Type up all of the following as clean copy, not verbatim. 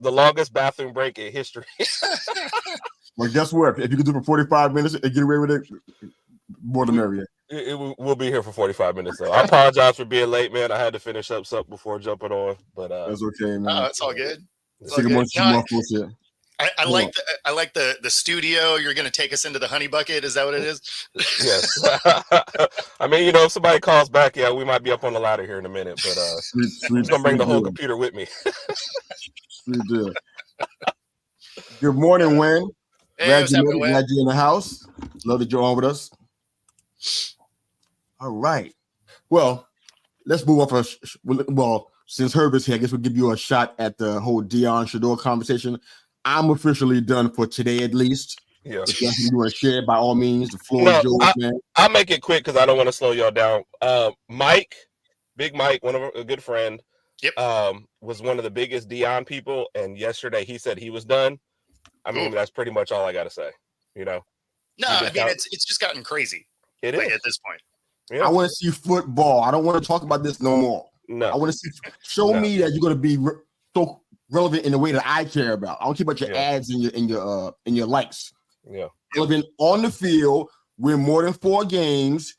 the longest bathroom break in history. Well, guess what? If you can do it for 45 minutes and get away with it, more than merrier. We'll be here for 45 minutes, though. I apologize for being late, man. I had to finish up something before jumping on, but that's okay, man. Oh, it's all good. It's all good. No, I like the studio. You're going to take us into the honey bucket. Is that what it is? Yes. I mean, if somebody calls back, yeah, we might be up on the ladder here in a minute, but I'm just gonna bring the whole computer with me. Sweet deal. Good morning, Wayne. Hey, Glad you're in the house. Love that you're on with us. All right. Well, let's move on. Well, since Herb is here, I guess we'll give you a shot at the whole Deion Shador conversation. I'm officially done for today, at least. Yeah. If you want to share, by all means, the floor is yours, man. I'll make it quick because I don't want to slow y'all down. Mike, Big Mike, a good friend, was one of the biggest Deion people, and yesterday he said he was done. I mean, that's pretty much all I got to say. No, I mean it's just gotten crazy. It is at this point. Yeah. I want to see football. I don't want to talk about this no more. No, I want to see. Show me that you're going to be so relevant in the way that I care about. I don't care about your ads and your likes. Yeah, relevant on the field, win more than 4 games,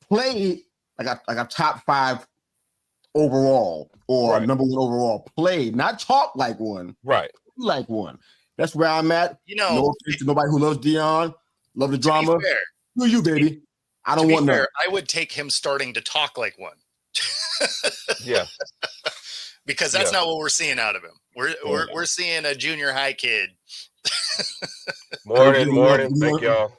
play like a top 5 overall or number 1 overall. Play, not talk like one. Right, like one. That's where I'm at. No offense to nobody who loves Deion, love the drama. Do you, baby? I don't want that. I would take him starting to talk like one. Yeah. Because that's not what we're seeing out of him. We're seeing a junior high kid. Morning. Thank y'all.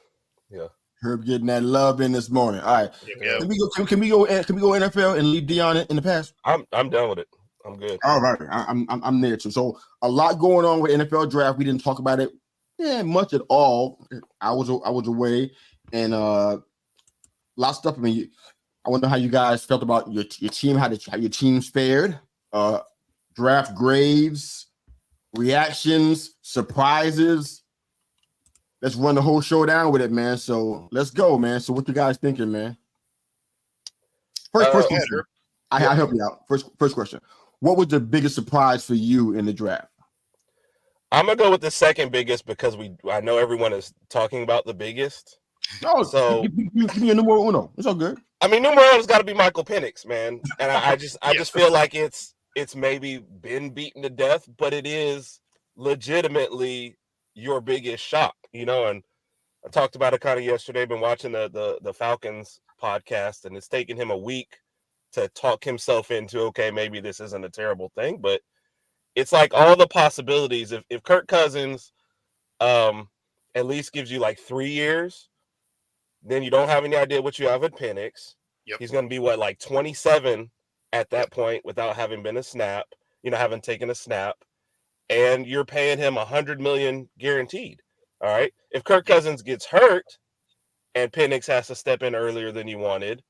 Yeah. Herb getting that love in this morning. All right. Can we go NFL and leave Deion in the past? I'm done with it. I'm good. All right. I'm there too. So a lot going on with NFL draft. We didn't talk about it much at all. I was away, and a lot of stuff. I mean, I wonder how you guys felt about your team, how your teams fared, draft grades, reactions, surprises. Let's run the whole show down with it, man. So let's go, man. So what you guys thinking, man? First question. I'll help you out. First question. What was the biggest surprise for you in the draft? I'm gonna go with the second biggest because I know everyone is talking about the biggest. Oh, so give me a numero uno. It's all good. I mean, numero uno's got to be Michael Penix, man. And I just feel like it's maybe been beaten to death, but it is legitimately your biggest shock, And I talked about it kind of yesterday. Been watching the Falcons podcast, and it's taken him a week to talk himself into, okay, maybe this isn't a terrible thing, but it's like all the possibilities. If Kirk Cousins at least gives you like 3 years, then you don't have any idea what you have at Penix. Yep. He's going to be like 27 at that point without having been a snap, haven't taken a snap, and you're paying him $100 million guaranteed. All right. If Kirk Cousins gets hurt and Penix has to step in earlier than you wanted,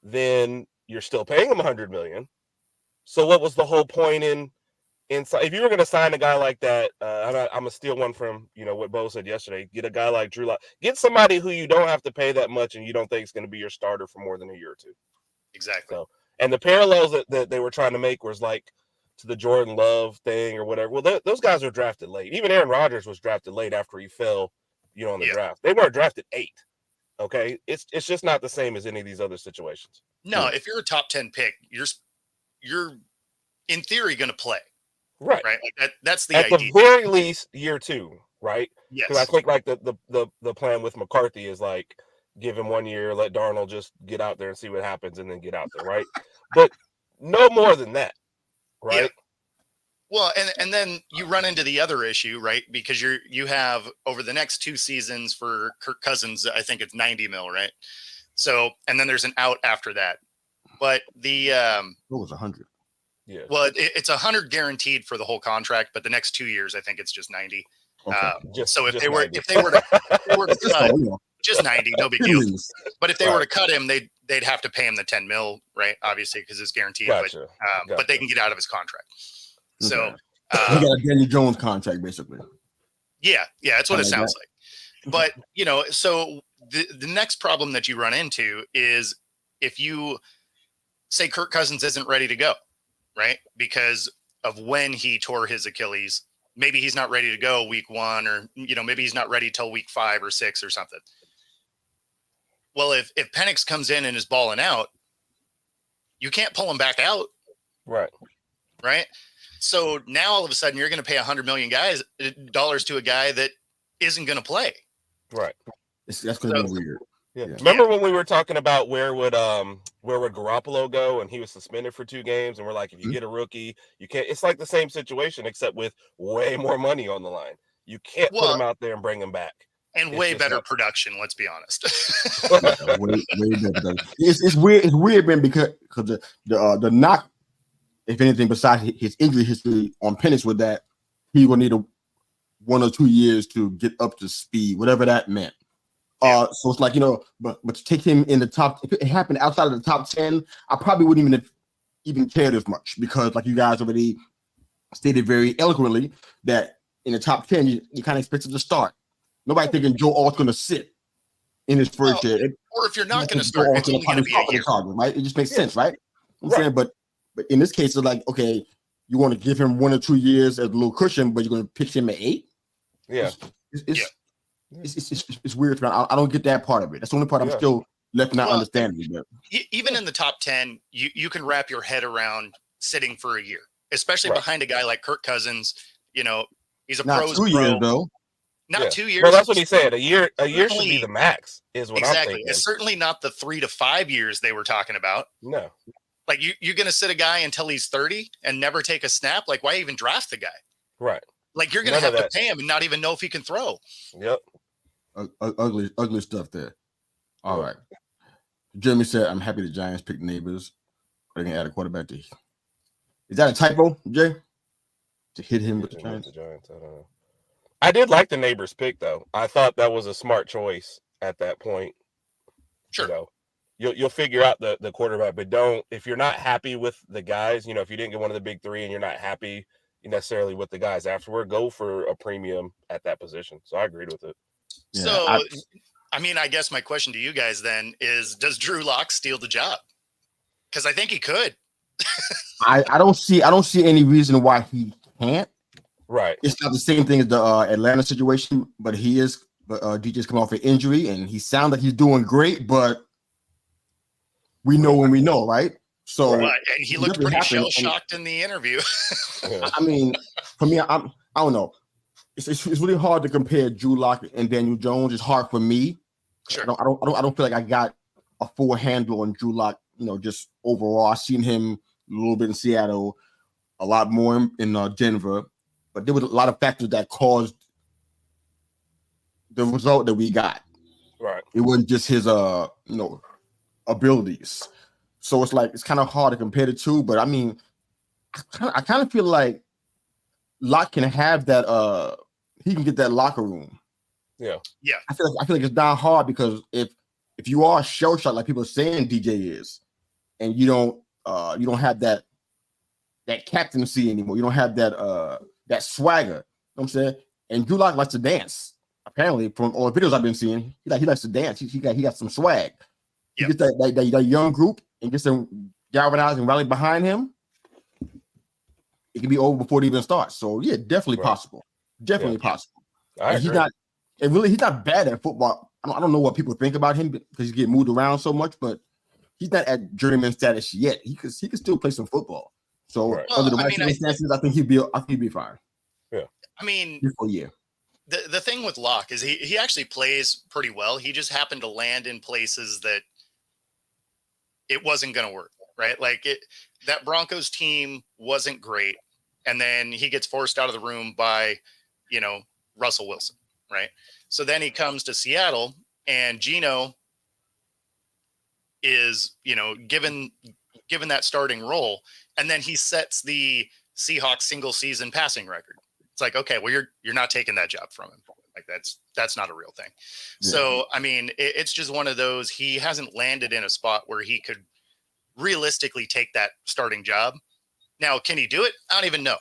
then you're still paying him $100 million. So what was the whole point inside? If you were going to sign a guy like that, I'm going to steal one from, what Bo said yesterday, get a guy like Drew Lock, get somebody who you don't have to pay that much and you don't think is going to be your starter for more than a year or two. Exactly. So, and the parallels that they were trying to make was like to the Jordan Love thing or whatever. Well, those guys were drafted late. Even Aaron Rodgers was drafted late after he fell, on the draft. They weren't drafted 8. Okay. It's just not the same as any of these other situations. No, if you're a top 10 pick, you're in theory going to play. Right. Like that's the idea. At the very least, year 2, right? Yes. Because I think like the plan with McCarthy is like give him 1 year, let Darnold just get out there and see what happens, and then get out there, right? But no more than that, right? Yeah. Well, and then you run into the other issue, right? Because you have over the next 2 seasons for Kirk Cousins, I think it's $90 million, right? So, and then there's an out after that. But it was 100. Yeah. Well, it's 100 guaranteed for the whole contract, but the next 2 years, I think it's just 90. Okay. So if they were to cut, just 90, no big deal. But if they were to cut him, they'd have to pay him the $10 million, right? Obviously, because it's guaranteed. Gotcha. But they can get out of his contract. So he got a Danny Jones contract, basically. Yeah, that's what it sounds like. But so the next problem that you run into is if you say Kirk Cousins isn't ready to go, right? Because of when he tore his Achilles, maybe he's not ready to go week 1, or, maybe he's not ready till week 5 or 6 or something. Well, if Penix comes in and is balling out, you can't pull him back out. Right. Right. So now all of a sudden you're going to pay $100 million to a guy that isn't going to play. Right. That's going to be weird. Yeah. Remember when we were talking about where would Garoppolo go, and he was suspended for 2 games, and we're like, if you get a rookie, you can't. It's like the same situation except with way more money on the line. You can't put him out there and bring him back. And way better production, let's be honest. way better. It's weird. It's weird, man, because the knock, if anything, besides his injury history on Penix, with that he will need 1 or 2 years to get up to speed, whatever that meant. So it's like, but to take him in the top, if it happened outside of the top 10, I probably wouldn't even cared as much, because like you guys already stated very eloquently that in the top 10, you kind of expect him to start. Nobody thinking Joe Alt's going to sit in his first year. Or if you're not going to start, it's only going to be a year. Right? It just makes sense, right? I'm saying, but in this case, it's like, okay, you want to give him 1 or 2 years as a little cushion, but you're going to pitch him at 8? Yeah. It's weird. I don't get that part of it. That's the only part I'm still left not understanding. But even in the top 10, you can wrap your head around sitting for a year, especially behind a guy like Kirk Cousins. He's a not 2 years though. Not 2 years. Well, that's what he said. A year should be the max, is what I'm thinking. It's certainly not the 3 to 5 years they were talking about. No. Like you're going to sit a guy until he's 30 and never take a snap. Like, why even draft the guy? Right. Like, you're going to have to pay him and not even know if he can throw. Yep. Ugly stuff there. All right. Jeremy said, I'm happy the Giants picked Neighbors. They're going to add a quarterback to. Is that a typo, Jay? To hit him with the Giants? I don't know. I did like the Neighbors pick, though. I thought that was a smart choice at that point. Sure. You'll figure out the quarterback, but don't, if you're not happy with the guys, if you didn't get one of the big 3 and you're not happy necessarily with the guys afterward, go for a premium at that position. So I agreed with it. Yeah, so, I guess my question to you guys then is, does Drew Lock steal the job? Because I think he could. I don't see any reason why he can't. Right. It's not the same thing as the Atlanta situation, but DJ's coming off an injury, and he sounds like he's doing great, but we know when we know, right? So and he looked pretty shell-shocked in the interview. I mean, for me, I don't know. It's really hard to compare Drew Lock and Daniel Jones. It's hard for me. Sure. I don't feel like I got a full handle on Drew Lock. Just overall, I've seen him a little bit in Seattle, a lot more in Denver, but there was a lot of factors that caused the result that we got. Right. It wasn't just his abilities. So it's kind of hard to compare the two, but I mean, I kind of feel like Locke can have that. He can get that locker room. Yeah. I feel like it's not hard, because if you are shell shocked like people are saying DJ is, and you don't have that captaincy anymore, you don't have that swagger. You know what I'm saying? And Drew Lock likes to dance. Apparently, from all the videos I've been seeing, he likes to dance. He got some swag. He gets that young group and gets them galvanized and rally behind him. It can be over before it even starts. So yeah, definitely possible. Definitely possible. And he's not bad at football. I don't know what people think about him because he's getting moved around so much, but he's not at journeyman status yet. He could still play some football. So under the right circumstances, I think he'd be fine. Yeah. I mean, yeah. The thing with Locke is he actually plays pretty well. He just happened to land in places that it wasn't going to work, right? Like that Broncos team wasn't great. And then he gets forced out of the room by, Russell Wilson, right? So then he comes to Seattle, and Geno is, given that starting role, and then he sets the Seahawks single season passing record. It's like, okay, well, you're not taking that job from him. Like that's not a real thing. Yeah. So, I mean, it's just one of those, he hasn't landed in a spot where he could realistically take that starting job. Now, can he do it? I don't even know.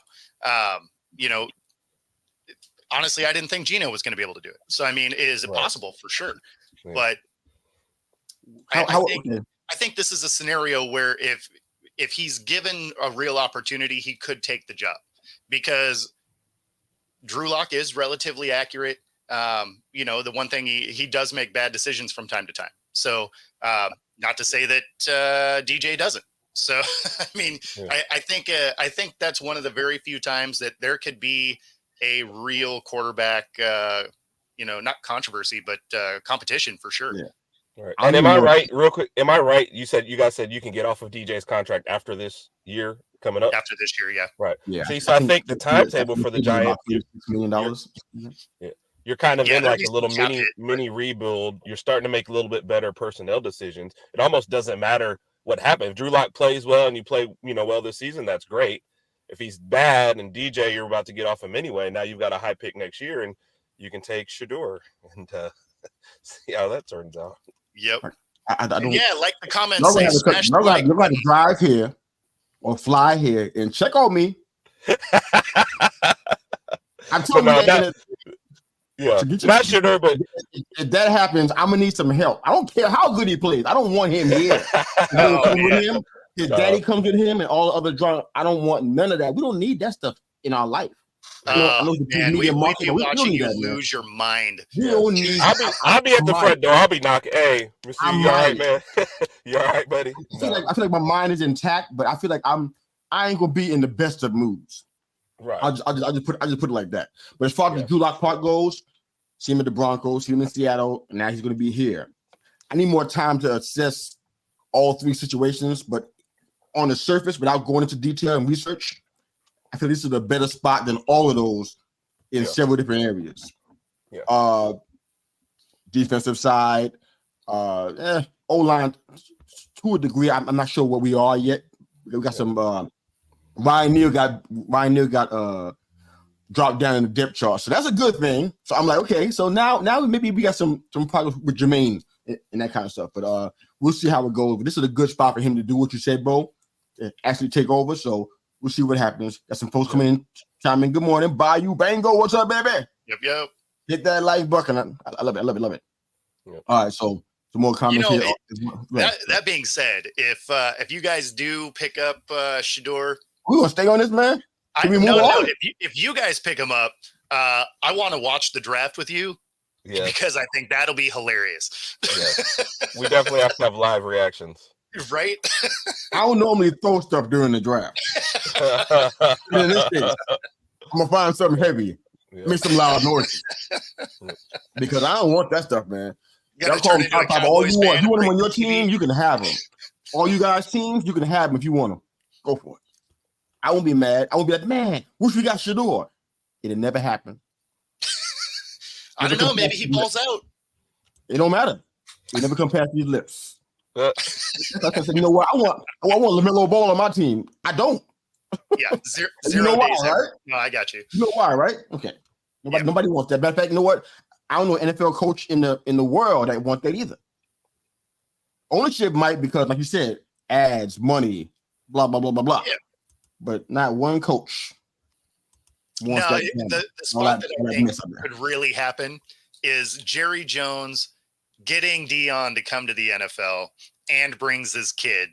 Honestly, I didn't think Geno was going to be able to do it. So, I mean, is it possible? For sure. Yeah. But I think this is a scenario where if he's given a real opportunity, he could take the job, because Drew Lock is relatively accurate. The one thing he does make bad decisions from time to time. So not to say that DJ doesn't. So I mean, yeah. I think that's one of the very few times that there could be a real quarterback, not controversy, but competition for sure. Yeah. Right. And am I right, real quick? Am I right? You guys said you can get off of DJ's contract after this year coming up. After this year, yeah. Right. Yeah. See, so I think the timetable for the Giants, $6 million. You're kind of in like a little mini rebuild. You're starting to make a little bit better personnel decisions. It almost doesn't matter what happens. If Drew Lock plays well and you play, well this season, that's great. If he's bad and DJ, you're about to get off him anyway. Now you've got a high pick next year, and you can take Shedeur and see how that turns out. Yep. I don't. Yeah, like the comments say, you're going to drive here or fly here and check on me. I'm telling you that. Yeah, not Shedeur, but if that happens, I'm gonna need some help. I don't care how good he plays. I don't want him here. His daddy comes with him and all the other drama. I don't want none of that. We don't need that stuff in our life. Man, we'd be watching you lose your mind. I'll be at the front door. I'll be knocking. Hey, you all right, man? You all right, buddy? I feel like my mind is intact, but I feel like I ain't gonna be in the best of moods. Right. I just put it like that. But as far as Drew Lock part goes, see him at the Broncos, see him in Seattle, and now he's going to be here. I need more time to assess all three situations, but on the surface, without going into detail and research, I feel this is a better spot than all of those in several different areas. Yeah. Defensive side, O-line to a degree. I'm not sure where we are yet. We got some. Ryan Neal got dropped down in the depth chart, so that's a good thing. So I'm like, okay, so now maybe we got some progress with Jermaine and that kind of stuff. But we'll see how it goes. But this is a good spot for him to do what you said, Bo, to actually take over. So we'll see what happens. Got some folks coming in, chime in. Good morning, Bayou Bango. What's up, baby? Yep. Hit that like button. I love it. Yep. All right, so some more comments here. That being said, if you guys do pick up Shedeur, we gonna stay on this, man. No. If you guys pick him up, I want to watch the draft with you because I think that'll be hilarious. Yeah. We definitely have to have live reactions, right? I don't normally throw stuff during the draft. In this case, I'm gonna find something heavy, make some loud noises because I don't want that stuff, man. Y'all call them all you want. You want them on your team, you can have them. All you guys teams, you can have them if you want them. Go for it. I won't be mad. I won't be like, man, wish we got Shedeur. It'll never happen. I don't know. Maybe he balls out. It don't matter. It never come past these lips. I said, you know what? I want LaMelo Ball on my team. I don't. Yeah, zero you know why, right? No, I got you. You know why, right? Okay. Nobody wants that. Matter of fact, you know what? I don't know an NFL coach in the world that want that either. Ownership might because, like you said, ads, money, blah, blah, blah, blah, blah. Yeah. But not one coach wants that. The spot that I think could really happen is Jerry Jones getting Dion to come to the NFL and brings his kid.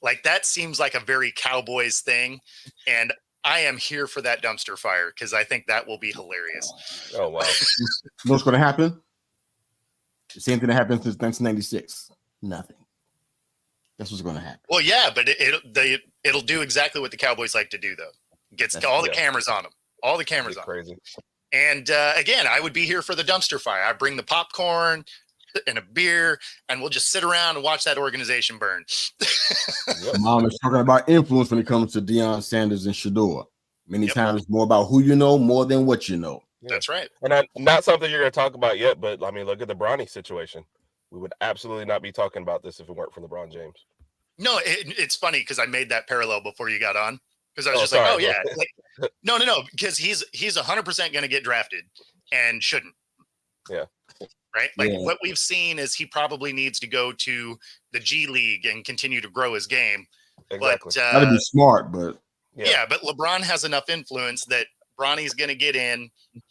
Like, that seems like a very Cowboys thing. And I am here for that dumpster fire because I think that will be hilarious. Oh, wow. You know what's going to happen? The same thing that happened since 1996. Nothing. That's what's going to happen. Well, yeah, but it'll do exactly what the Cowboys like to do, though. Gets all the cameras on them. All the cameras on them. And again, I would be here for the dumpster fire. I bring the popcorn and a beer, and we'll just sit around and watch that organization burn. Mom is talking about influence when it comes to Deion Sanders and Shedeur. Many times it's more about who you know more than what you know. Yeah. That's right. And not something you're going to talk about yet, but I mean, look at the Bronny situation. We would absolutely not be talking about this if it weren't for LeBron James. No, it's funny because I made that parallel before you got on because I was like, oh yeah, like, no, because he's 100% going to get drafted and shouldn't. Yeah. Right. Like what we've seen is he probably needs to go to the G League and continue to grow his game. Exactly. But gotta be smart, but but LeBron has enough influence that Bronny's going to get in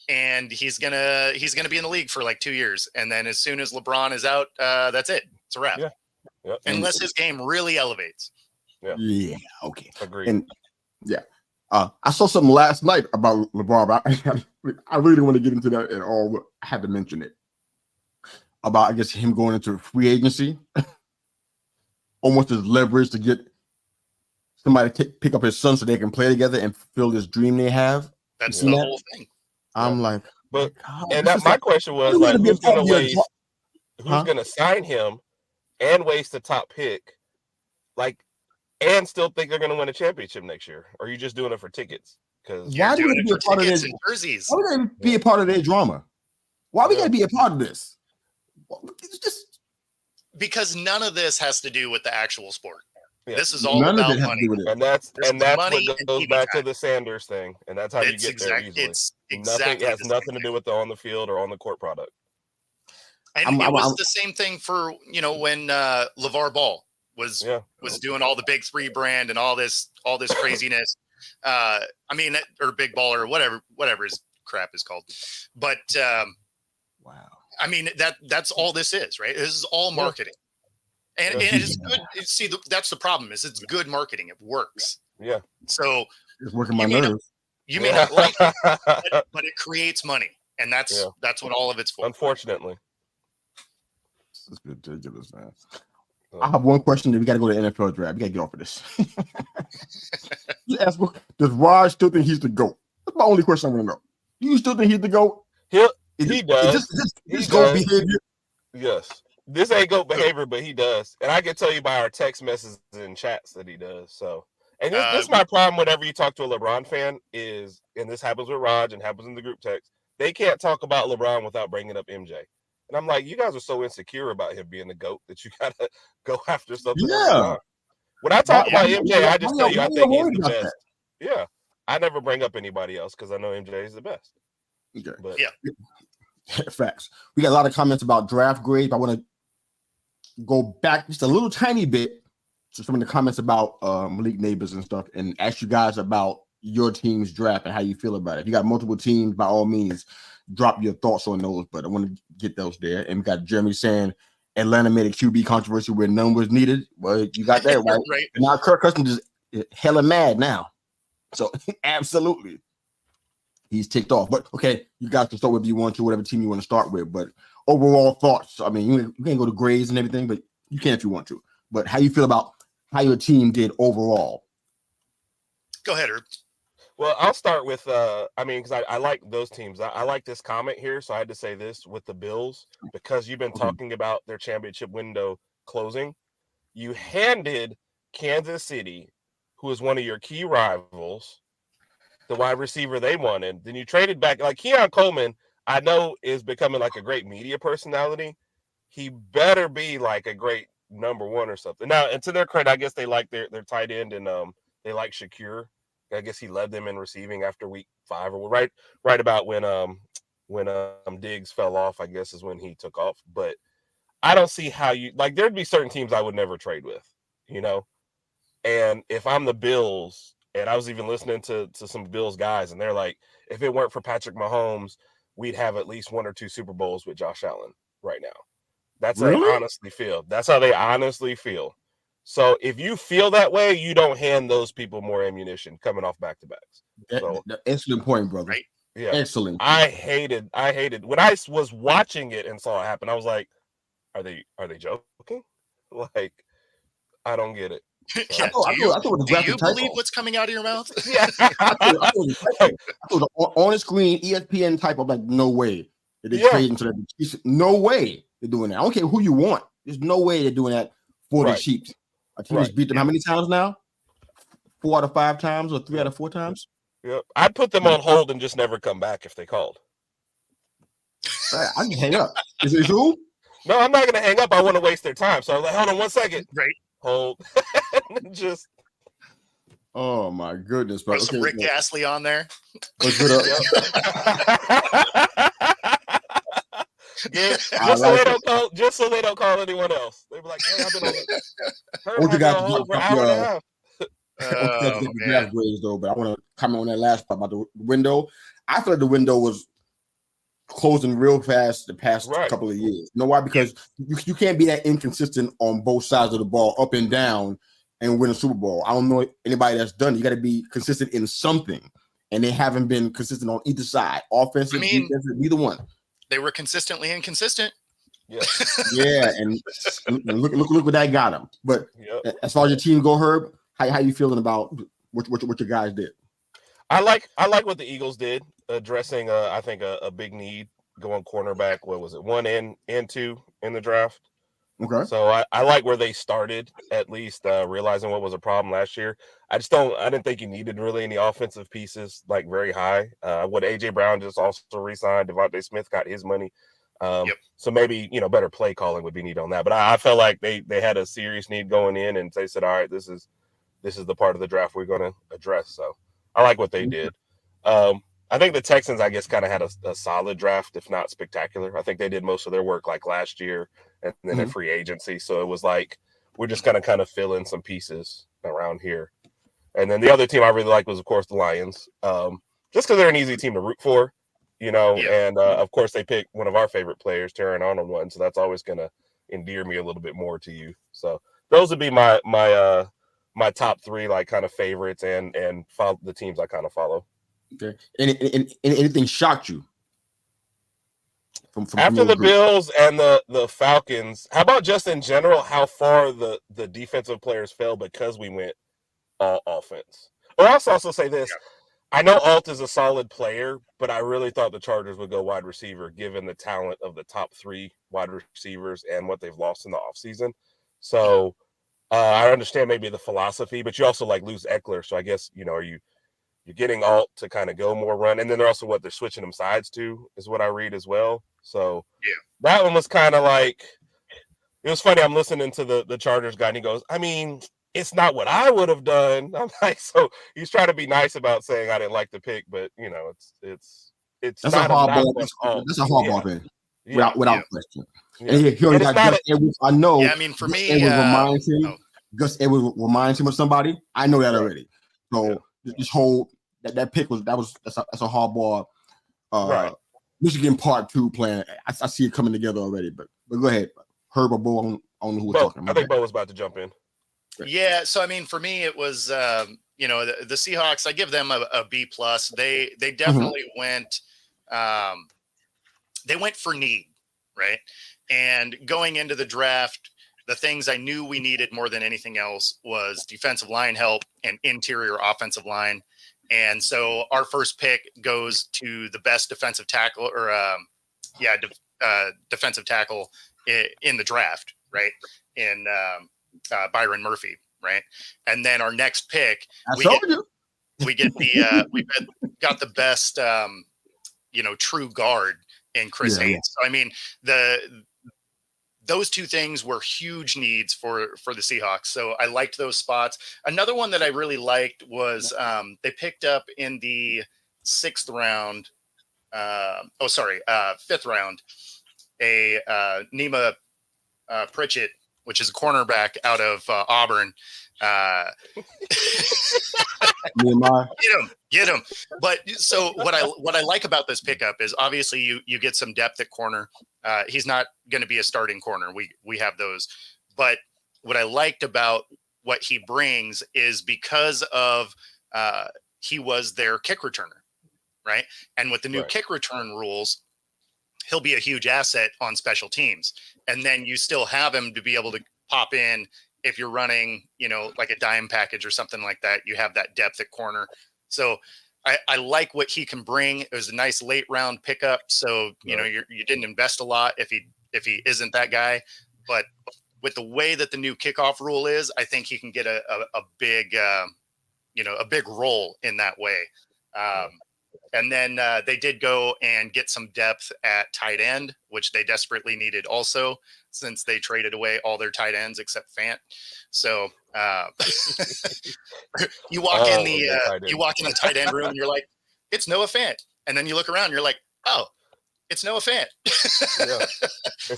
and he's going to be in the league for like 2 years. And then as soon as LeBron is out, that's it. It's a wrap. Yeah. Yep. Unless his game really elevates. Yeah. Okay. Agreed. And I saw something last night about LeBron. I really don't want to get into that at all, but I had to mention it. About, I guess, him going into free agency. Almost as leverage to get somebody to pick up his son so they can play together and fulfill this dream they have. That's the whole thing. I'm like, but God, and that my question was like, who's going to waste? Who's going to sign him and waste a top pick, like, and still think they're going to win a championship next year? Or are you just doing it for tickets? Because why do we be a part of this? Jerseys? Why would they be a part of their drama? Why we got to be a part of this? It's just because none of this has to do with the actual sport. Yeah. This is all about money, and that's what goes back to the Sanders thing, and that's how you get there easily. It has nothing to do with the on the field or on the court product. And it was the same thing for when LeVar Ball was doing all the Big Three brand and all this craziness. Or Big Ball or whatever his crap is called. But wow. I mean, that's all this is, right? This is all marketing. And it's good. See, that's the problem is it's good marketing. It works. Yeah. So it's working my nerves. You may not like it, but it creates money. And that's what all of it's for. Unfortunately. It's ridiculous, man. I have one question that we got to go to the NFL draft. We got to get off of this. Does Raj still think he's the GOAT? That's my only question I want to know. Do you still think he's the GOAT? He does. This GOAT behavior? Yes. This ain't GOAT behavior, but he does. And I can tell you by our text messages and chats that he does. So, and this is my problem whenever you talk to a LeBron fan is, and this happens with Raj and happens in the group text, they can't talk about LeBron without bringing up MJ. And I'm like, you guys are so insecure about him being the GOAT that you got to go after something. Yeah. When I talk about MJ, I just tell you I think he's the best. That. Yeah. I never bring up anybody else because I know MJ is the best. Okay. But, facts. We got a lot of comments about draft grades. I want to go back just a little tiny bit to some of the comments about Malik Neighbors and stuff and ask you guys about your team's draft and how you feel about it. If you got multiple teams, by all means, drop your thoughts on those, but I want to get those there. And we got Jeremy saying Atlanta made a QB controversy where none was needed. Well, you got that right. Right. Now Kirk Cousins is hella mad now. So absolutely. He's ticked off. But okay, you guys can start with you want to, whatever team you want to start with. But overall thoughts. I mean, you can't go to grades and everything, but you can if you want to. But how you feel about how your team did overall? Go ahead, Herb. Well, I'll start with because I like those teams. I like this comment here, so I had to say this with the Bills because you've been talking about their championship window closing. You handed Kansas City, who is one of your key rivals, the wide receiver they wanted. Then you traded back like Keon Coleman. I know is becoming like a great media personality. He better be like a great number one or something. Now, and to their credit, I guess they like their tight end and they like Shakir. I guess he led them in receiving after week 5 or right about when Diggs fell off, I guess is when he took off. But I don't see how you like there'd be certain teams I would never trade with, And if I'm the Bills, and I was even listening to some Bills guys, and they're like, if it weren't for Patrick Mahomes, we'd have at least 1 or 2 Super Bowls with Josh Allen right now. That's how they honestly feel. That's how they honestly feel. So if you feel that way, you don't hand those people more ammunition coming off back-to-backs. Excellent point, brother. Right? Yeah. Excellent. I hated when I was watching it and saw it happen. I was like, are they joking? Like, I don't get it. So. Yeah, do you believe what's coming out of your mouth? Yeah. I thought on the screen, ESPN type of like, no way. They're trading to the Chiefs. No way they're doing that. I don't care who you want. There's no way they're doing that for the Chiefs. Our team has beat them how many times now? 4 out of 5 times or 3 out of 4 times? Yep. I'd put them on hold and just never come back if they called. I can hang up. Is it who? No, I'm not going to hang up. I want to waste their time. So I'm like, hold on 1 second. Right. Hold. Just. Oh, my goodness. Bro. Put some Rick Astley on there. Yeah, just so they don't call anyone else. They be like, "Hey, I've been on for an hour and a half." Draft grades though, but I want to comment on that last part about the window. I feel like the window was closing real fast the past couple of years. You know why? Because you can't be that inconsistent on both sides of the ball, up and down, and win a Super Bowl. I don't know anybody that's done it. You got to be consistent in something, and they haven't been consistent on either side, offensive, defensive, neither one. They were consistently inconsistent. Yeah, yeah, and look what that got them. But as far as your team go, Herb, how you feeling about what your guys did? I like what the Eagles did, addressing I think a big need going cornerback. What was it, 1 and 2 in the draft? Okay. So I like where they started, at least realizing what was a problem last year. I didn't think you needed really any offensive pieces like very high. What AJ Brown just also re-signed, Devontae Smith got his money. So maybe, better play calling would be needed on that. But I felt like they had a serious need going in, and they said, all right, this is the part of the draft we're going to address. So I like what they did. I think the Texans, I guess, kind of had a solid draft, if not spectacular. I think they did most of their work like last year and then in free agency. So it was like, we're just going to kind of fill in some pieces around here. And then the other team I really liked was, of course, the Lions, just because they're an easy team to root for, and of course they picked one of our favorite players, Terran Arnold, one. So that's always going to endear me a little bit more to you. So those would be my top three, like, kind of favorites and follow the teams I kind of follow. Okay. And anything shocked you from after the Bills and the Falcons? How about just in general, how far the defensive players fell because we went all offense? Or I'll also say this. I know Alt is a solid player, but I really thought the Chargers would go wide receiver given the talent of the top 3 wide receivers and what they've lost in the offseason. So I understand maybe the philosophy, but you also lose Eckler. So I guess, you're getting Alt to kind of go more run. And then they're also they're switching them sides to is what I read as well. So that one was kind of it was funny. I'm listening to the Chargers guy and he goes, I mean, it's not what I would have done. I'm like, so he's trying to be nice about saying I didn't like the pick, but it's that's not a hard ball. That's a hard ball thing. Without question. And he already got Gus Edwards. I know. Yeah, I mean, for me, Gus Edwards reminds him of somebody. I know that already. So this whole that pick that's a hard ball. Michigan Part 2 plan. I see it coming together already. But go ahead, Herb or Bo. I don't know who we're talking about. I think Bo was about to jump in. Yeah, so I mean, for me, it was the Seahawks. I give them a B plus. They definitely went. They went for need, right? And going into the draft, the things I knew we needed more than anything else was defensive line help and interior offensive line. And so our first pick goes to the best defensive tackle, defensive tackle in the draft, right? In Byron Murphy, right? And then our next pick, we got the best, true guard in Chris Haynes. So I mean, those two things were huge needs for the Seahawks. So I liked those spots. Another one that I really liked was they picked up in the 6th round. 5th round, a Nima Pritchett, which is a cornerback out of Auburn. Get him. But so what I like about this pickup is obviously you get some depth at corner. He's not going to be a starting corner. We have those. But what I liked about what he brings is because of he was their kick returner, right? And with the new kick return rules, he'll be a huge asset on special teams. And then you still have him to be able to pop in if you're running, like a dime package or something like that. You have that depth at corner. So I like what he can bring. It was a nice late round pickup. So, you didn't invest a lot if he isn't that guy. But with the way that the new kickoff rule is, I think he can get a big, a big role in that way. And then they did go and get some depth at tight end, which they desperately needed also, since they traded away all their tight ends except Fant. So you walk in the tight end room and you're like, it's Noah Fant. And then you look around and you're like, oh, it's Noah Fant.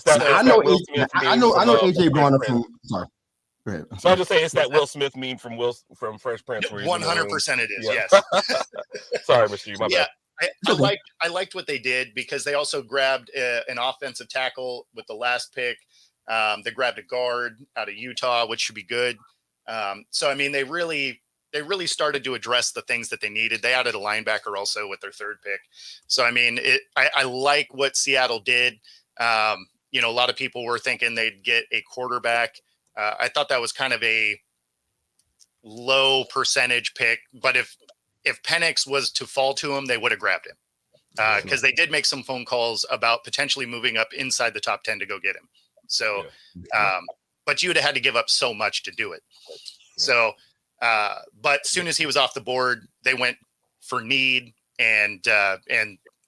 I know AJ Brown from. Sorry. Go ahead. So I'll just say it's that Will Smith meme from Fresh Prince. 100% it is. Yeah. Yes. Sorry, Mr. You, my bad. I liked what they did because they also grabbed an offensive tackle with the last pick. They grabbed a guard out of Utah, which should be good. So, I mean, they really started to address the things that they needed. They added a linebacker also with their third pick. So, I mean, I like what Seattle did. You know, a lot of people were thinking they'd get a quarterback. I thought that was kind of a low percentage pick, but if Penix was to fall to him, they would have grabbed him. Because they did make some phone calls about potentially moving up inside the top 10 to go get him. So, but you would have had to give up so much to do it. So, but as soon as he was off the board, they went for need, and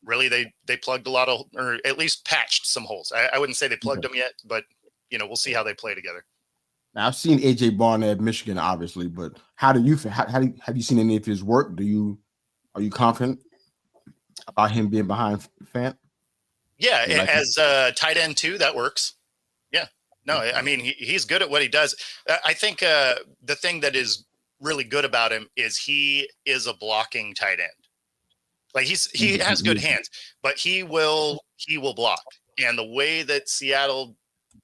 really they plugged a lot of, or at least patched some holes. I wouldn't say they plugged them yet, but you know, we'll see how they play together. Now, I've seen AJ Barnett at Michigan, obviously, but how do you have you seen any of his work? Are you confident about him being behind Fant? Yeah, as a tight end too, that works. Yeah, no, I mean he's good at what he does. I think the thing that is really good about him is he is a blocking tight end. Like he has good hands, but he will block. And the way that Seattle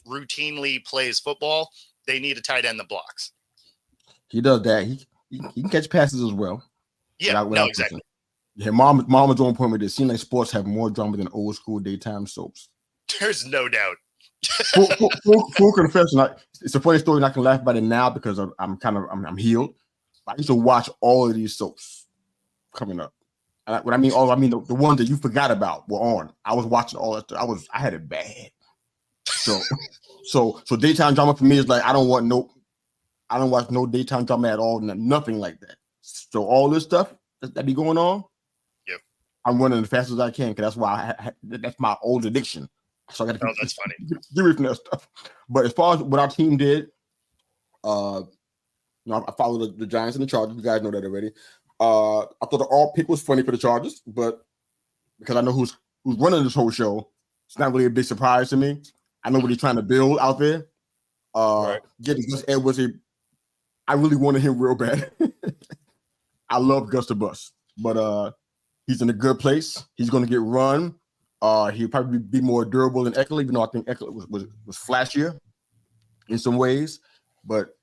routinely plays football, they need a tight end that blocks. He does that. He can catch passes as well. Yeah, no, exactly. Yeah, mom was on point with this. Seems like sports have more drama than old school daytime soaps. There's no doubt. full confession. It's a funny story. And I can laugh about it now because I'm healed. I used to watch all of these soaps coming up. And what I mean, the ones that you forgot about were on. I was watching all that stuff. I had it bad. So daytime drama for me is like I don't watch no daytime drama at all. Nothing like that. So all this stuff that be going on. Yep. I'm running as fast as I can because that's why that's my old addiction. So I got to. Oh, that's funny. Get rid of that stuff. But as far as what our team did, I followed the Giants and the Chargers. You guys know that already. I thought the all pick was funny for the Chargers, but because I know who's running this whole show, it's not really a big surprise to me. I know what he's trying to build out there. Right. Getting Gus Edwards, I really wanted him real bad. I love Gus the Bus, but he's in a good place. He's going to get run. He'll probably be more durable than Eckler, even though I think Eckler was flashier in some ways. But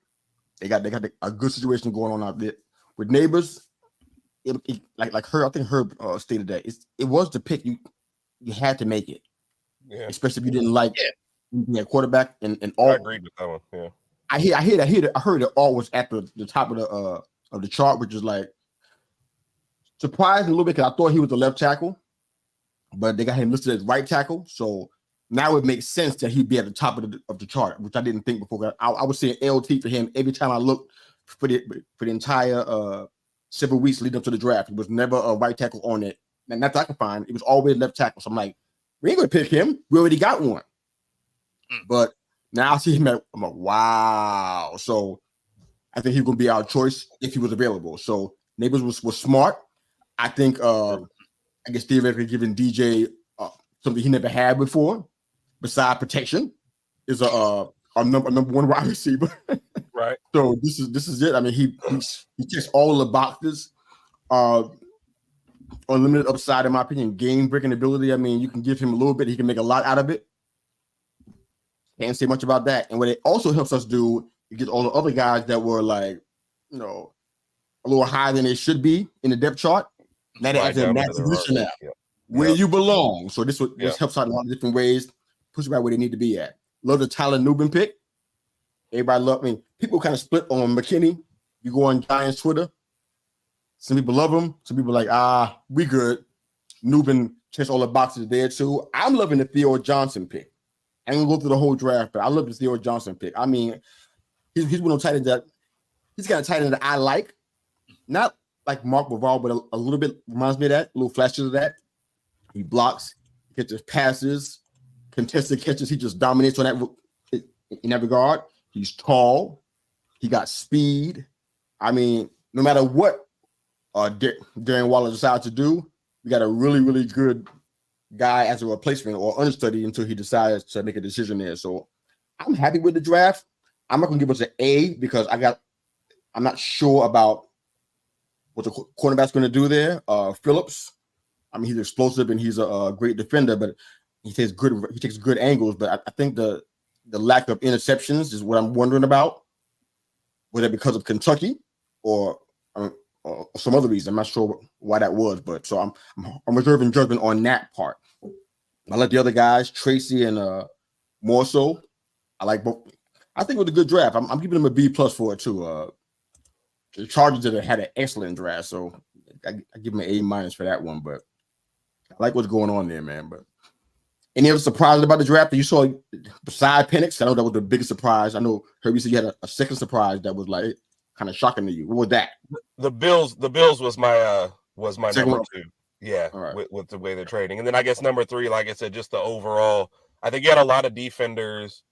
they got a good situation going on out there with Neighbors. Like her, I think Herb stated that it was the pick you had to make it, especially if you didn't like a quarterback and all. I agreed with that one. Yeah, I heard it all was at the top of the chart, which is like surprising a little bit because I thought he was the left tackle, but they got him listed as right tackle. So now it makes sense that he'd be at the top of the chart, which I didn't think before. I was saying LT for him every time I looked for the entire several weeks leading up to the draft. It was never a right tackle on it. And that's I can find. It was always left tackle. So I'm like, we ain't gonna pick him. We already got one. But now I see him I'm like, wow. So I think he's gonna be our choice if he was available. So Neighbors was smart. I think I guess theoretically giving DJ something he never had before, besides protection, is a number one wide receiver. right. So this is it. I mean, he checks all the boxes. Unlimited upside, in my opinion. Game breaking ability. I mean, you can give him a little bit, he can make a lot out of it. Can't say much about that. And what it also helps us do, it gets all the other guys that were like, a little higher than they should be in the depth chart. Now they're in that position now, where you belong. So this helps out in a lot of different ways, push you right where they need to be at. Love the Tyler Nubin pick. Everybody love. I mean, people kind of split on McKinney. You go on Giants Twitter. Some people love him. Some people are like, we good. Nubin checks all the boxes there too. I'm loving the Theo Johnson pick. I ain't gonna go through the whole draft, but I love the Theo Johnson pick. I mean, he's one of those tight ends that he's got a tight end that I like. Not like Mark Bavard, but a little bit reminds me of that, a little flashes of that. He blocks, catches passes, contested catches. He just dominates on that in that regard. He's tall. He got speed. I mean, no matter what Darren Waller decides to do, we got a really, really good guy as a replacement or understudy until he decides to make a decision there. So I'm happy with the draft. I'm not going to give us an A because I'm not sure about what the cornerback's going to do there. Phillips, I mean, he's explosive and he's a great defender, but he takes good angles. But I think the lack of interceptions is what I'm wondering about. Was that because of Kentucky or some other reason? I'm not sure why that was, but so I'm reserving judgment on that part. I like the other guys, Tracy and more so. I like both. I think it was a good draft. I'm giving them a B+ for it too. The Chargers had an excellent draft, so I give them an A- for that one. But I like what's going on there, man. But any other surprises about the draft that you saw beside Penix? I know that was the biggest surprise. I know Herbie said you had a second surprise that was like kind of shocking to you. What was that? The Bills was my Second number one? 2. Yeah, All right. with the way they're trading. And then I guess number 3, like I said, just the overall. I think you had a lot of defenders,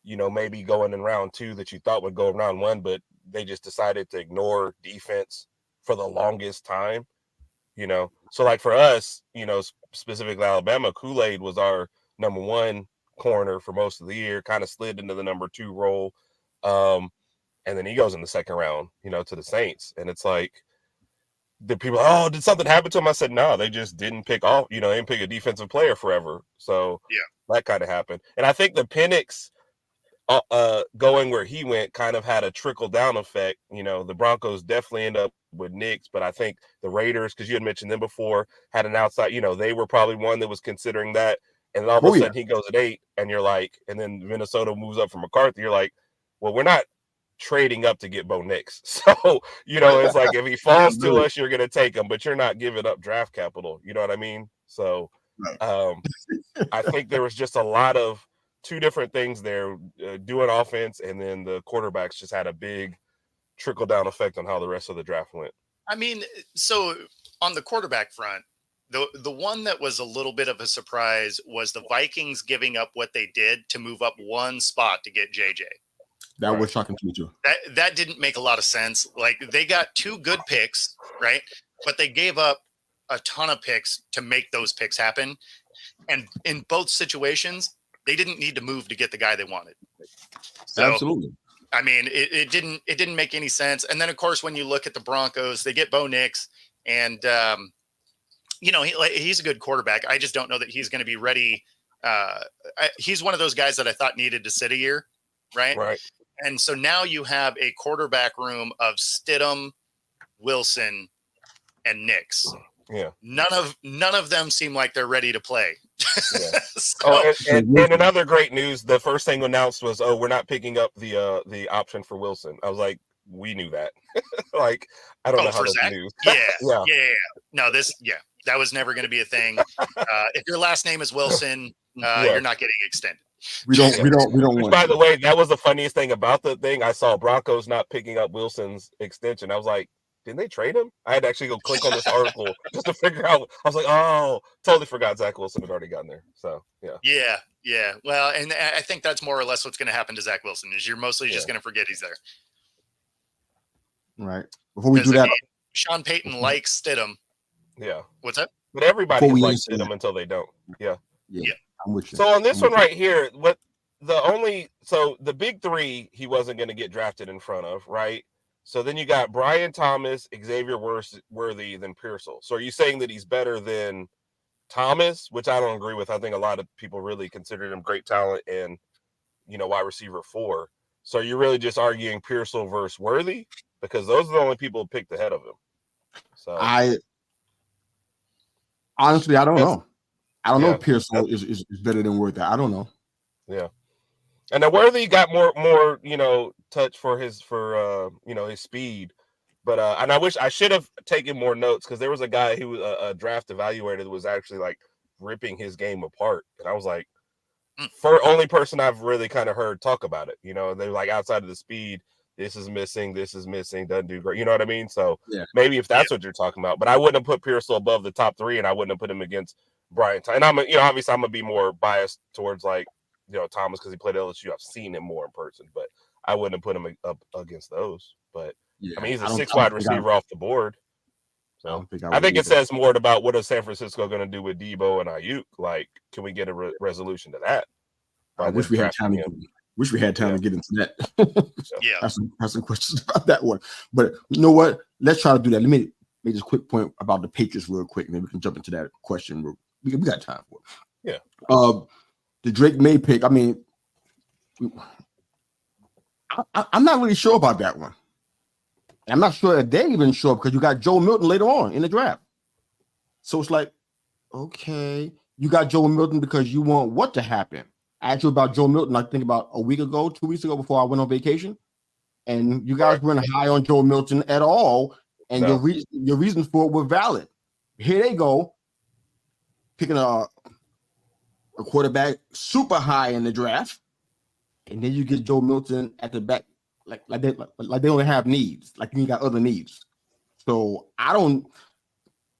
maybe going in round 2 that you thought would go in round 1, but they just decided to ignore defense for the longest time. So like for us, specifically Alabama, Kool-Aid was our number 1 corner for most of the year, kind of slid into the number 2 role. And then he goes in the second round, to the Saints. And it's like, the people, did something happen to him? I said, no, they just didn't pick off, they didn't pick a defensive player forever. So yeah, that kind of happened. And I think the Penix going where he went kind of had a trickle down effect. The Broncos definitely end up with Knicks, but I think the Raiders, because you had mentioned them before, had an outside, they were probably one that was considering that. And then all of a sudden he goes at 8 and you're like, and then Minnesota moves up for McCarthy. You're like, well, we're not trading up to get Bo Nix. So, it's like if he falls to us, you're going to take him, but you're not giving up draft capital. You know what I mean? So I think there was just a lot of 2 different things there, doing offense, and then the quarterbacks just had a big trickle down effect on how the rest of the draft went. I mean, so on the quarterback front, the one that was a little bit of a surprise was the Vikings giving up what they did to move up 1 spot to get JJ. That was shocking to me too. That didn't make a lot of sense. Like, they got 2 good picks, right? But they gave up a ton of picks to make those picks happen. And in both situations, they didn't need to move to get the guy they wanted. So, absolutely. I mean, it didn't make any sense. And then, of course, when you look at the Broncos, they get Bo Nix, and he's a good quarterback. I just don't know that he's going to be ready. He's one of those guys that I thought needed to sit a year, right? Right. And so now you have a quarterback room of Stidham, Wilson, and Nix. Yeah. None of them seem like they're ready to play. Yeah. And another great news, the first thing announced was, we're not picking up the option for Wilson. I was like, we knew that. Like, I don't know how that's news. Yeah. No, that was never going to be a thing. If your last name is Wilson, you're not getting extended. We don't want. By the way, that was the funniest thing about the thing. I saw Broncos not picking up Wilson's extension. I was like, didn't they trade him? I had to actually go click on this article just to figure out. I was like, oh, totally forgot Zach Wilson had already gotten there. So, yeah. Yeah. Well, and I think that's more or less what's going to happen to Zach Wilson, is you're mostly just going to forget he's there. Right. Before we do that, Sean Payton likes Stidham. Yeah. What's that? But everybody likes Stidham until they don't. Yeah. I'm with you. So on this one right here, the big 3 he wasn't going to get drafted in front of, right? So then you got Brian Thomas, Xavier Worthy, then Pearsall. So are you saying that he's better than Thomas, which I don't agree with? I think a lot of people really consider him great talent and, wide receiver 4. So you're really just arguing Pearsall versus Worthy, because those are the only people who picked ahead of him. So honestly, I don't know. I don't know if Pearsall is better than Worthy. I don't know. Yeah. And then Worthy got more, touch for his speed. But and I wish I should have taken more notes, because there was a guy who was a draft evaluator that was actually like ripping his game apart. And I was like, for only person I've really kind of heard talk about it. They're like, outside of the speed, this is missing, doesn't do great. You know what I mean? So maybe if that's what you're talking about. But I wouldn't have put Pearsall above the top 3, and I wouldn't have put him against Brian. And I'm, obviously I'm gonna be more biased towards like, Thomas, because he played at LSU. I've seen him more in person, but I wouldn't have put him up against those. But I mean, he's a 6 wide receiver off the board. So I think it says more about what is San Francisco going to do with Debo and Ayuk. Like, can we get a resolution to that? I wish we had time to get into that. Yeah, have some questions about that one. But you know what? Let's try to do that. Let me make this quick point about the Patriots real quick, and then we can jump into that question. We got time for it. Yeah. The Drake May pick. I mean, I'm not really sure about that one. I'm not sure if they even show up because you got Joe Milton later on in the draft. So it's like, okay, you got Joe Milton because you want what to happen. I asked you about Joe Milton, I think about a week ago, 2 weeks ago before I went on vacation. And you guys weren't high on Joe Milton at all. And No. your reasons for it were valid. Here they go, picking a quarterback super high in the draft. And then you get Joe Milton at the back, like they only have needs, like you got other needs. So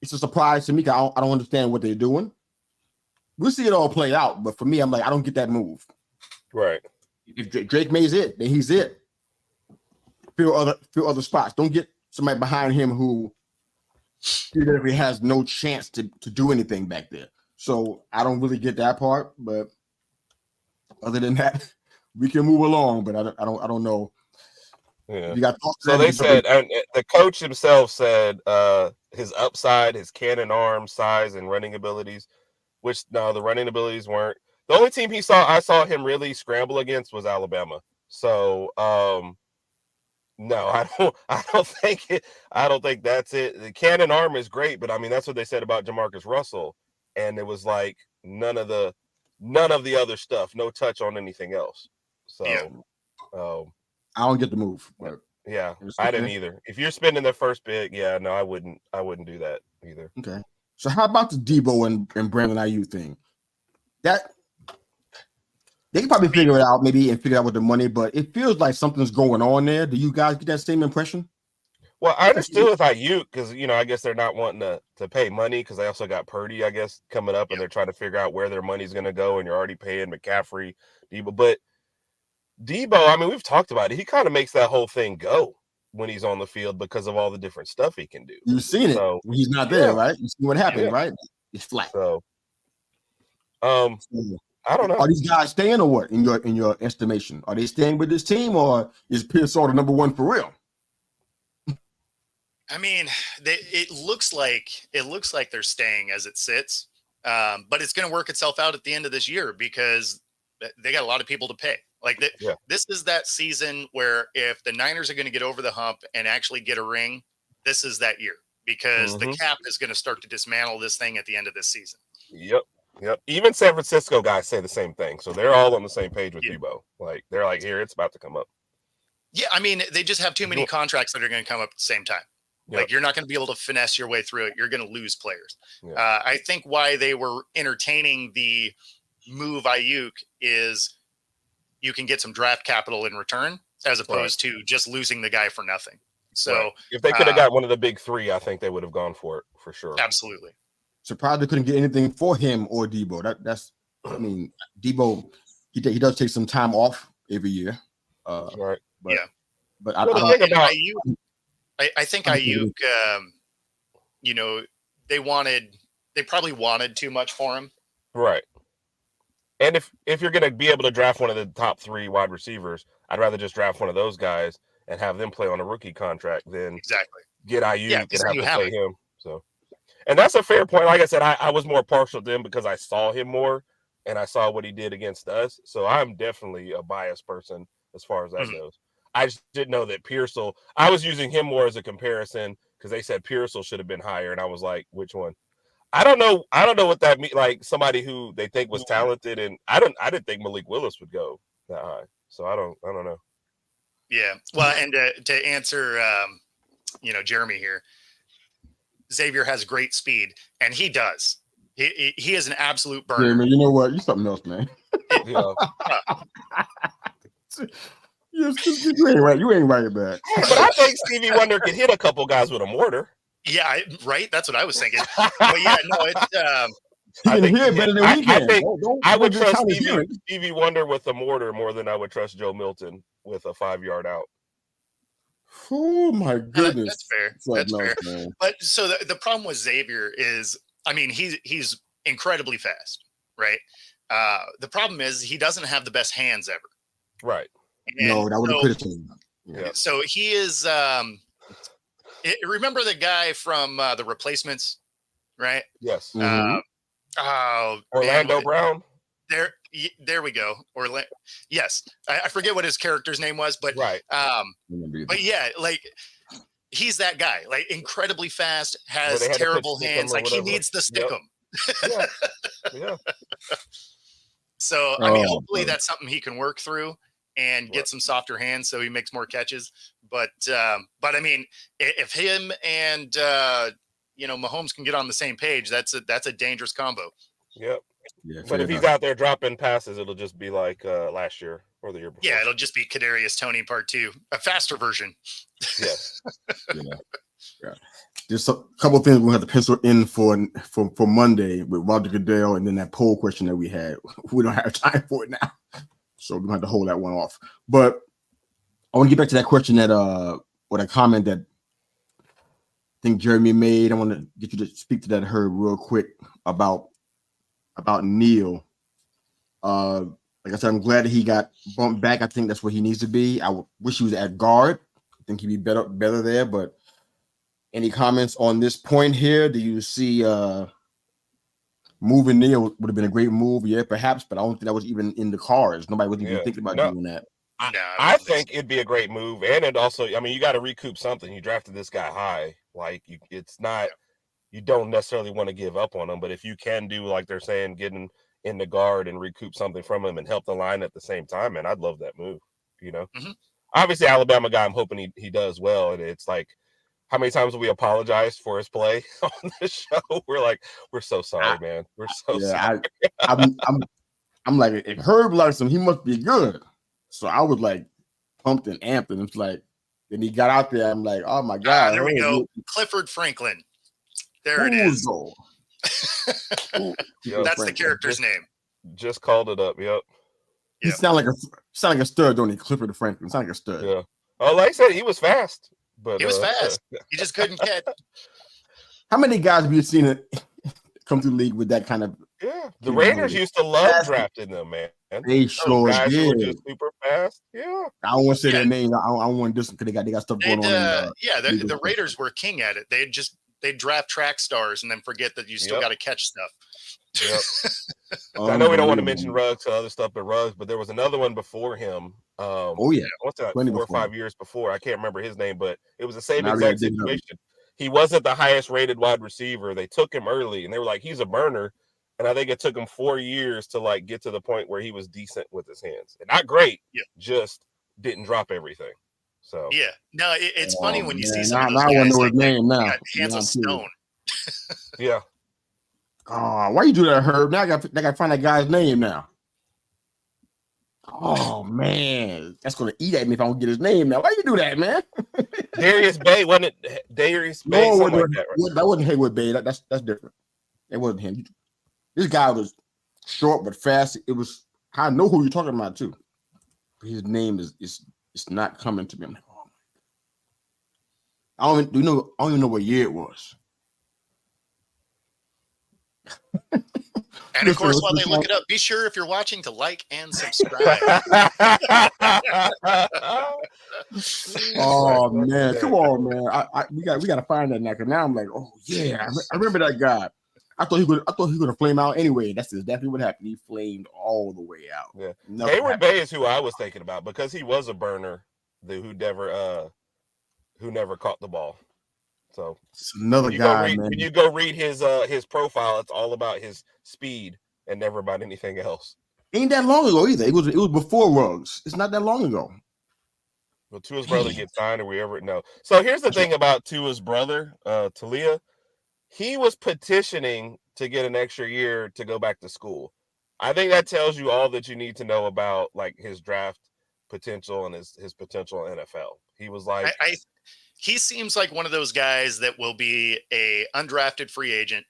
it's a surprise to me. I don't understand what they're doing. We'll see it all play out, but for me, I'm like, I don't get that move. Right. If Drake May's it, then he's it. Fill other spots. Don't get somebody behind him who theoretically has no chance to do anything back there. So I don't really get that part, but other than that, we can move along. But I don't know. Yeah. You got so they said, and the coach himself said his upside, his cannon arm size, and running abilities. Which no, the running abilities weren't. The only team I saw him really scramble against was Alabama. So no, I don't think that's it. The cannon arm is great, but I mean that's what they said about Jamarcus Russell, and it was like none of the other stuff, no touch on anything else. So I don't get the move. But yeah, I didn't either. If you're spending the first pick, yeah, no, I wouldn't do that either. Okay. So how about the Debo and Brandon Ayuk thing? That they can probably figure it out, maybe, and figure out with the money, but it feels like something's going on there. Do you guys get that same impression? Well, I understood with Ayuk because I guess they're not wanting to pay money because they also got Purdy, I guess, coming up, and they're trying to figure out where their money's going to go, and you're already paying McCaffrey, Debo. But Debo, I mean, we've talked about it. He kind of makes that whole thing go when he's on the field because of all the different stuff he can do. You've seen it. When he's not there, right? You see what happened, right? It's flat. So, I don't know. Are these guys staying or what in your estimation? Are they staying with this team or is Pearsall the number one for real? I mean, it looks like they're staying as it sits, but it's going to work itself out at the end of this year because they got a lot of people to pay. Like this is that season where if the Niners are going to get over the hump and actually get a ring, this is that year because the cap is going to start to dismantle this thing at the end of this season. Yep. Even San Francisco guys say the same thing, so they're all on the same page with Debo. Like they're like, here, it's about to come up. Yeah, I mean, they just have too many contracts that are going to come up at the same time. Like you're not going to be able to finesse your way through it. You're going to lose players. I think why they were entertaining the move Ayuk is you can get some draft capital in return as opposed to just losing the guy for nothing. So if they could have got one of the big three, I think they would have gone for it for sure. Absolutely. Surprised they couldn't get anything for him or Debo. That's I mean, Debo he does take some time off every year. Right. But I think Ayuk, they probably wanted too much for him. Right. And if you're going to be able to draft one of the top 3 wide receivers, I'd rather just draft one of those guys and have them play on a rookie contract than get Ayuk and have to play him. So, and that's a fair point. Like I said, I was more partial to him because I saw him more and I saw what he did against us. So I'm definitely a biased person as far as that goes. I just didn't know that Pearsall. I was using him more as a comparison because they said Pearsall should have been higher, and I was like, which one? I don't know what that means. Like somebody who they think was talented, and I didn't think Malik Willis would go that high. So I don't know. Yeah. Well, and to answer, Jeremy here, Xavier has great speed, and he does. He is an absolute burner. Jeremy, you know what? You're something else, man. You ain't right. You ain't right about it. But I think Stevie Wonder could hit a couple guys with a mortar. Yeah, right. That's what I was thinking. But yeah, no, it's. I think better than we can. I would trust Stevie Wonder with a mortar more than I would trust Joe Milton with a 5-yard out. Oh my goodness, that's fair. That's fair. Man. But so the problem with Xavier is, I mean, he's incredibly fast, right? The problem is he doesn't have the best hands ever. Right. And no, that would have put it to him. Yeah. So he is. Remember the guy from The Replacements, right? Yes. Orlando Brown. There we go. Yes, I forget what his character's name was, but right. But yeah, like he's that guy, like incredibly fast, Where they has had to pitch terrible stick 'em hands. or Like he whatever. needs the stick 'em. Yeah. Yeah. So, I mean, Oh, hopefully brother. that's something he can work through and get Right. some softer hands so he makes more catches. But I mean, if him and Mahomes can get on the same page, that's a dangerous combo. Yep. Yeah, But fair if he's enough. out there dropping passes, it'll just be like last year or the year before. Yeah, it'll just be Kadarius Toney Part 2, a faster version. Yes. Yeah. There's a couple of things we'll have to pencil in for Monday with Roger Goodell, and then that poll question that we had. We don't have time for it now, so we're gonna have to hold that one off. But I want to get back to that question that or that comment that I think Jeremy made. I want to get you to speak to that, Herb, real quick about Neil. Like I said, I'm glad that he got bumped back. I think that's where he needs to be. I wish he was at guard. I think he'd be better there. But any comments on this point here? Do you see moving Neil would have been a great move? Yeah, perhaps, but I don't think that was even in the cards. Nobody was even thinking about doing that. I think it'd be a great move, and it also, I mean, you got to recoup something. You drafted this guy high, like it's not. You don't necessarily want to give up on him, but if you can do like they're saying, getting in the guard and recoup something from him and help the line at the same time, man, I'd love that move. Obviously, Alabama guy, I'm hoping he does well, and it's like, how many times have we apologized for his play on the show? We're like, we're so sorry, man. We're so sorry. I'm like, if Herb likes him, he must be good. So I was like pumped and amped, and it's like, then he got out there. I'm like, oh my god, there we go, Clifford Franklin. There it is. That's the character's name. Just called it up. Yep. He sound like a stud, don't he? Clifford Franklin sound like a stud. Yeah. Oh, like I said, he was fast, but he was fast. He just couldn't catch. How many guys have you seen it come through the league with that kind of? Yeah, the Raiders used to love drafting them, man. They sure guys did. Who were just super fast. Yeah. I don't want to say their names. I don't want to because they got stuff going on. The Raiders were king at it. They'd draft track stars and then forget that you still got to catch stuff. Yep. I know we don't want to mention Ruggs or other stuff, but there was another one before him. What's that? 4 or 5 years before. I can't remember his name, but it was the same exact situation. He wasn't the highest rated wide receiver. They took him early, and they were like, he's a burner. And I think it took him 4 years to like get to the point where he was decent with his hands. And not great, just didn't drop everything. So no, it's funny when you see some of those guys. I want to know his name now. Hands of stone. Yeah. Oh, why you do that, Herb? Now I got to find that guy's name now. Oh man, that's gonna eat at me if I don't get his name now. Why you do that, man? Darius Bay, wasn't it? Darius Bay, no, something like that, right? That wasn't Haywood Bay. That's different. It wasn't him. This guy was short but fast. It was. I know who you're talking about too. His name is not coming to me. I'm like, oh my. I don't even know what year it was. And of course, while they look it up, be sure if you're watching to like and subscribe. Oh man, come on, man! We got to find that now. Cause now I'm like, oh yeah, I remember that guy. I thought he was gonna flame out anyway. That's exactly what happened. He flamed all the way out. Yeah, Haywood Bay is who I was thinking about because he was a burner, who never caught the ball. So it's another guy, man. When you go read his profile, it's all about his speed and never about anything else. Ain't that long ago either. It was before Ruggs. It's not that long ago. Well, Tua's brother gets signed, or we ever know. So here's the thing about Tua's brother, Talia. He was petitioning to get an extra year to go back to school. I think that tells you all that you need to know about like his draft potential and his potential in NFL. He was like, he seems like one of those guys that will be a undrafted free agent,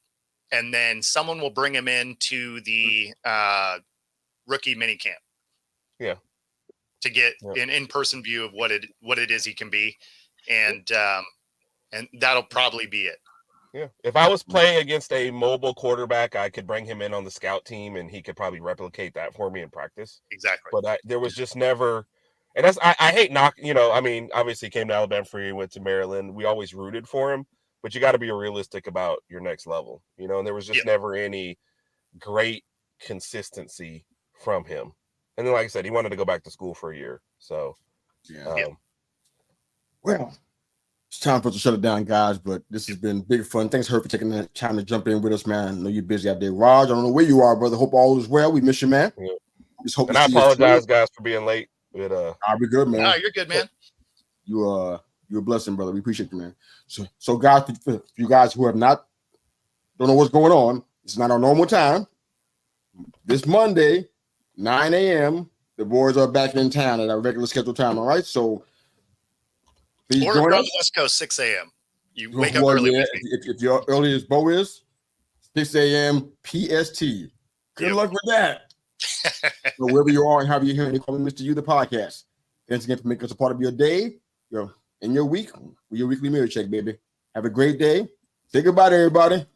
and then someone will bring him into the rookie minicamp. Yeah. To get an in-person view of what it is he can be. And that'll probably be it. Yeah. If I was playing against a mobile quarterback, I could bring him in on the scout team and he could probably replicate that for me in practice. Exactly. But there was just never, and that's, I hate I mean, obviously he came to Alabama free, went to Maryland. We always rooted for him, but you got to be realistic about your next level, and there was just never any great consistency from him. And then, like I said, he wanted to go back to school for a year. So, well, It's time for us to shut it down, guys. But this has been big fun. Thanks, Herb, for taking the time to jump in with us, man. I know you're busy out there. Raj, I don't know where you are, brother. Hope all is well. We miss you, man. Yeah. Just hope And to I see you apologize, guys, for being late. But I'll be good, man. No, you're good, man. You're a blessing, brother. We appreciate you, man. So guys, for you guys who have not don't know what's going on, it's not our normal time. This Monday, 9 a.m., the boys are back in town at our regular scheduled time. All right, so please Or join on us. the West Coast, 6 a.m. You wake up Well, early. yeah, if you're early as Bo is, 6 a.m. PST. Good luck with that. So wherever you are and however you're hearing, they call me Mr. You, the podcast. Thanks again for making us a part of your day, in your week, with your weekly mirror check, baby. Have a great day. Say goodbye to everybody.